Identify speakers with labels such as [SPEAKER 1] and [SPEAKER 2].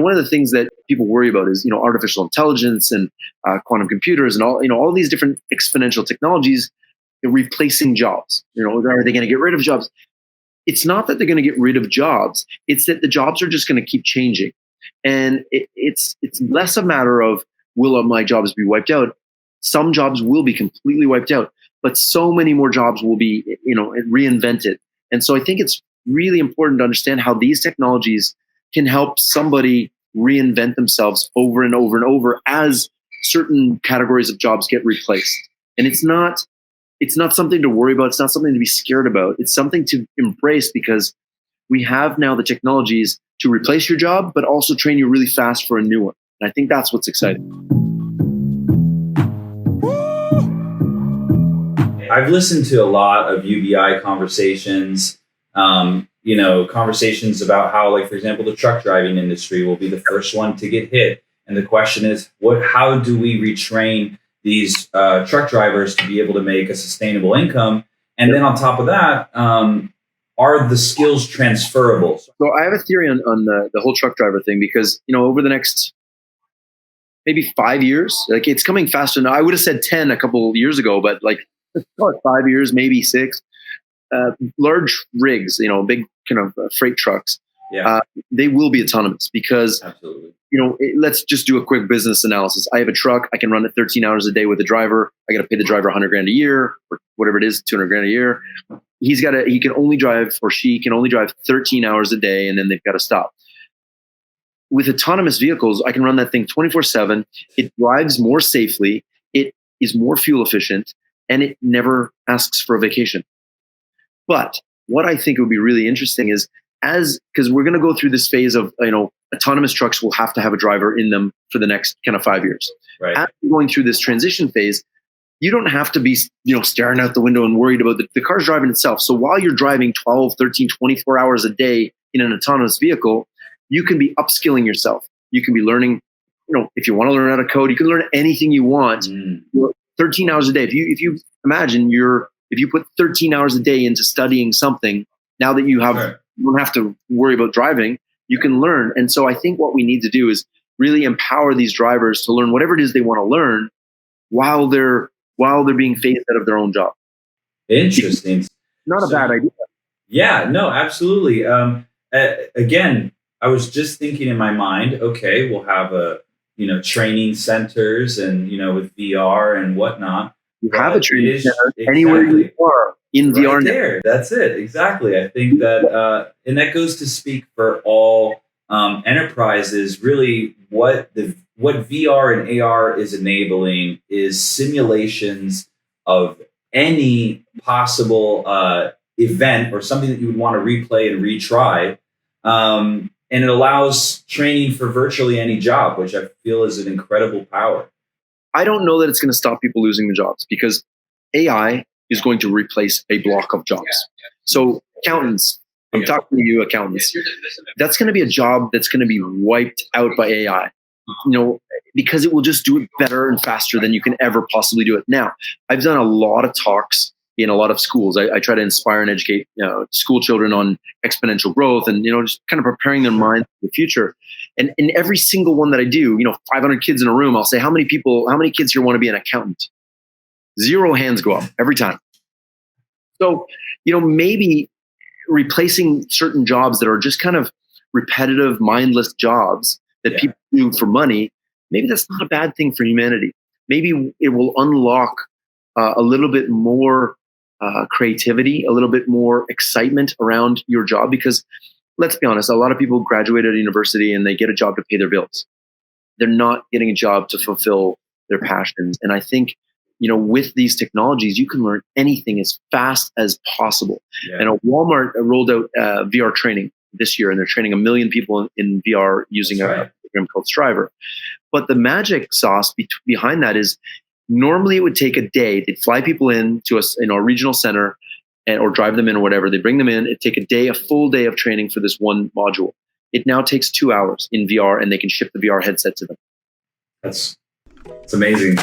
[SPEAKER 1] one of the things that people worry about is, artificial intelligence and quantum computers and all these different exponential technologies replacing jobs. Are they going to get rid of jobs? It's not that they're going to get rid of jobs. It's that the jobs are just going to keep changing. And it's less a matter of, will my jobs be wiped out? Some jobs will be completely wiped out, but so many more jobs will be, reinvented. And so I think it's really important to understand how these technologies can help somebody reinvent themselves over and over and over as certain categories of jobs get replaced. And it's not something to worry about. It's not something to be scared about. It's something to embrace, because we have now the technologies to replace your job, but also train you really fast for a new one. And I think that's what's exciting.
[SPEAKER 2] I've listened to a lot of UBI conversations, conversations about how, like, for example, the truck driving industry will be the first one to get hit. And the question is, how do we retrain these truck drivers to be able to make a sustainable income? And then on top of that, are the skills transferable?
[SPEAKER 1] So I have a theory on the whole truck driver thing, because, over the next maybe 5 years, like, it's coming faster now. I would have said 10 a couple of years ago, but like, let's call it 5 years, maybe 6. Large rigs, big kind of freight trucks, they will be autonomous, because
[SPEAKER 2] Absolutely.
[SPEAKER 1] Let's just do a quick business analysis. I have a truck. I can run it 13 hours a day with a driver. I got to pay the driver $100,000 a year, or whatever it is, $200,000 a year. He can only drive, or she can only drive 13 hours a day, and then they've got to stop. With autonomous vehicles, I can run that thing 24/7. It drives more safely. It is more fuel efficient, and it never asks for a vacation. But what I think would be really interesting is, because we're going to go through this phase of, autonomous trucks will have to have a driver in them for the next kind of 5 years.
[SPEAKER 2] Right.
[SPEAKER 1] After going through this transition phase, you don't have to be, staring out the window and worried about the car's driving itself. So while you're driving 12, 13, 24 hours a day in an autonomous vehicle, you can be upskilling yourself. You can be learning, if you want to learn how to code, you can learn anything you want. 13 hours a day. If you imagine if you put 13 hours a day into studying something, now that you don't have to worry about driving, you can learn. And so I think what we need to do is really empower these drivers to learn whatever it is they want to learn while they're being phased out of their own job.
[SPEAKER 2] Interesting.
[SPEAKER 1] Not a bad idea.
[SPEAKER 2] Yeah, no, absolutely. Again, I was just thinking in my mind, okay, we'll have training centers and, with VR and whatnot.
[SPEAKER 1] You have a training center anywhere you are in VR.
[SPEAKER 2] Right there. That's it. Exactly. I think that, and that goes to speak for all enterprises. Really, what VR and AR is enabling is simulations of any possible event or something that you would want to replay and retry. And it allows training for virtually any job, which I feel is an incredible power.
[SPEAKER 1] I don't know that it's going to stop people losing their jobs, because AI is going to replace a block of jobs. So accountants, I'm talking to you, accountants, that's going to be a job that's going to be wiped out by AI, because it will just do it better and faster than you can ever possibly do it. Now, I've done a lot of talks in a lot of schools. I try to inspire and educate school children on exponential growth and, just kind of preparing their minds for the future. And in every single one that I do, 500 kids in a room, I'll say, how many kids here want to be an accountant? 0 hands go up every time. So, maybe replacing certain jobs that are just kind of repetitive, mindless jobs that people do for money, maybe that's not a bad thing for humanity. Maybe it will unlock a little bit more creativity, a little bit more excitement around your job, because let's be honest, a lot of people graduate at university and they get a job to pay their bills. They're not getting a job to fulfill their passions. And I think, with these technologies, you can learn anything as fast as possible. Yeah. And Walmart rolled out VR training this year, and they're training 1 million people in VR using a program called Striver. But the magic sauce behind that is, normally it would take a day. They'd fly people in to a regional center or drive them in or whatever. They bring them in. It'd take a full day of training for this one module. It now takes 2 hours in VR, and they can ship the VR headset to them.
[SPEAKER 2] That's amazing.